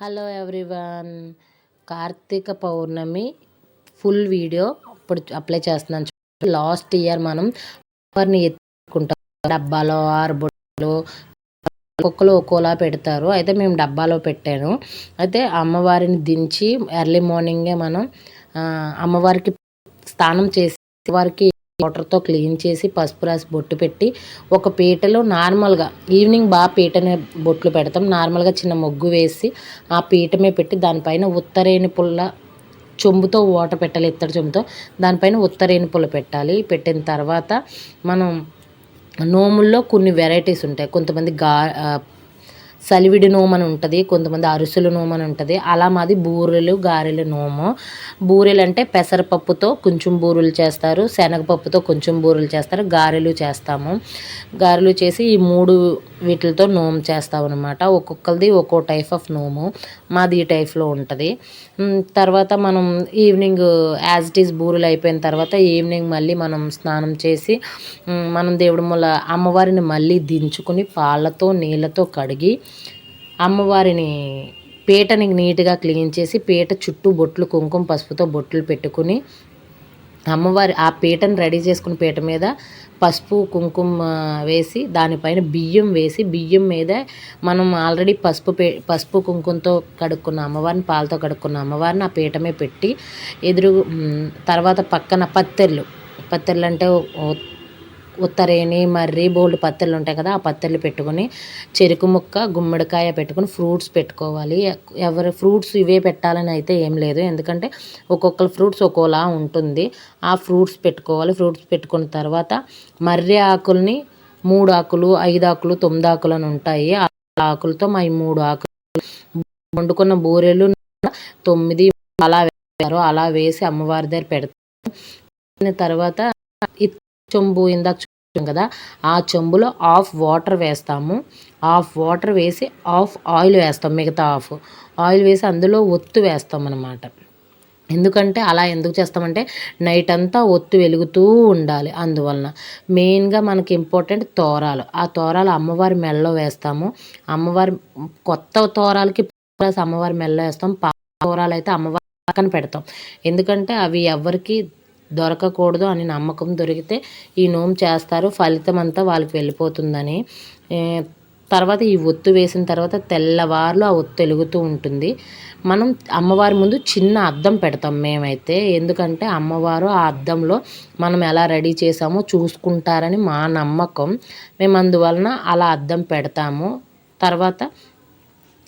Hello everyone, Karthika పౌర్ణమి full video ఇప్పుడు apply చేస్తున్నాను. Last year మనం అమ్మవారిని ఎత్తుకుంటాం డబ్బాలో 6 బొట్లు ఒక్కొక్కరు ఒక్కోలా పెడతారు. అయితే మేము డబ్బాలో పెట్టాను. అయితే అమ్మవారిని దించి ఎర్లీ మార్నింగే మనం అమ్మవారికి స్నానం చేసి వారికి వాటర్తో క్లీన్ చేసి పసుపు రాసి బొట్టు పెట్టి ఒక పీటలో నార్మల్గా ఈవినింగ్ పీటనే బొట్లు పెడతాం. నార్మల్గా చిన్న ముగ్గు వేసి ఆ పీటమే పెట్టి దానిపైన ఉత్తరేణి పుల్ల చెంబుతో వాటర్ పెట్టాలి, ఇత్తడి చెంబుతో. దానిపైన ఉత్తరేణి పుల్ల పెట్టాలి. పెట్టిన తర్వాత మనం నోముల్లో కొన్ని వెరైటీస్ ఉంటాయి. కొంతమంది సలివిడి నోము అని ఉంటుంది, కొంతమంది అరుసుల నోము అని ఉంటుంది. అలా మాది బూరెలు గారెల నోము. బూరెలు అంటే పెసరపప్పుతో కొంచెం బూరెలు చేస్తారు, శనగపప్పుతో కొంచెం బూరెలు చేస్తారు, గారెలు చేస్తాము. గారెలు చేసి ఈ 3 వీటితో నోము చేస్తాం అనమాట. ఒక్కొక్కరిది ఒక్కో టైప్ ఆఫ్ నోము. మాది ఈ టైప్లో ఉంటుంది. తర్వాత మనం ఈవినింగ్ యాజ్ ఇట్ ఈస్ బూరెలు అయిపోయిన తర్వాత ఈవినింగ్ మళ్ళీ మనం స్నానం చేసి మనం దేవుడి మూల అమ్మవారిని మళ్ళీ దించుకుని పాలతో నీళ్ళతో కడిగి అమ్మవారిని పీటని నీట్గా క్లీన్ చేసి పీట చుట్టూ బొట్లు కుంకుమ పసుపుతో బొట్లు పెట్టుకుని అమ్మవారి ఆ పీటను రెడీ చేసుకుని పీట మీద పసుపు కుంకుమ వేసి దానిపైన బియ్యం వేసి బియ్యం మీద మనం ఆల్రెడీ పసుపు కుంకుమతో కడుక్కున్న అమ్మవారిని పాలతో కడుక్కున్న అమ్మవారిని ఆ పీటమే పెట్టి తర్వాత పక్కన పత్తెర్లు అంటే ఉత్తరేణి మర్రి బోల్డ్ పత్తెర్లు ఉంటాయి కదా, ఆ పత్తెర్లు పెట్టుకొని చెరుకు ముక్క గుమ్మడికాయ పెట్టుకొని ఫ్రూట్స్ పెట్టుకోవాలి. ఎవరి ఫ్రూట్స్ ఇవే పెట్టాలని అయితే ఏం లేదు, ఎందుకంటే ఒక్కొక్కరు ఫ్రూట్స్ ఒక్కోలా ఉంటుంది. ఆ ఫ్రూట్స్ పెట్టుకోవాలి. ఫ్రూట్స్ పెట్టుకున్న తర్వాత మర్రి ఆకుల్ని 3 ఆకులు 5 ఆకులు 9 ఆకులు అని ఉంటాయి. ఆ ఆకులతో మా 3 ఆకులు వండుకున్న బూరెలు 9 అలా వేసి అమ్మవారి దగ్గర పెడతాం. తర్వాత చెంబు ఇందాక చూసాం కదా, ఆ చెంబులో హాఫ్ వాటర్ వేస్తాము. హాఫ్ వాటర్ వేసి హాఫ్ ఆయిల్ వేస్తాం. మిగతా హాఫ్ ఆయిల్ వేసి అందులో ఒత్తు వేస్తాం అన్నమాట. ఎందుకంటే అలా ఎందుకు చేస్తామంటే నైట్ అంతా ఒత్తు వెలుగుతూ ఉండాలి. అందువలన మెయిన్గా మనకి ఇంపార్టెంట్ తోరాలు. ఆ తోరాలు అమ్మవారి మెడలో వేస్తాము. అమ్మవారి కొత్త తోరాలకి అమ్మవారి మెడలో వేస్తాం. పాత తోరాలు అయితే అమ్మవారి పక్కన పెడతాం. ఎందుకంటే అవి ఎవరికి దొరకకూడదు అని నమ్మకం. దొరికితే ఈ నోము చేస్తారు, ఫలితం అంతా వాళ్ళకి వెళ్ళిపోతుందని. తర్వాత ఈ ఒత్తు వేసిన తర్వాత తెల్లవారులు ఆ ఒత్తు వెలుగుతూ ఉంటుంది. మనం అమ్మవారి ముందు చిన్న అద్దం పెడతాం మేమైతే. ఎందుకంటే అమ్మవారు ఆ అద్దంలో మనం ఎలా రెడీ చేసామో చూసుకుంటారని మా నమ్మకం. మేము అందువలన అలా అద్దం పెడతాము. తర్వాత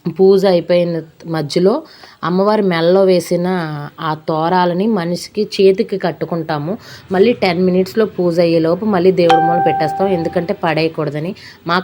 పూజ అయిపోయిన మధ్యలో అమ్మవారి మెడలో వేసిన ఆ తోరాలని మనిషికి చేతికి కట్టుకుంటాము. మళ్ళీ 10 మినిట్స్లో పూజ అయ్యేలోపు మళ్ళీ దేవుడి మూల పెట్టేస్తాం, ఎందుకంటే పడేయకూడదని. మా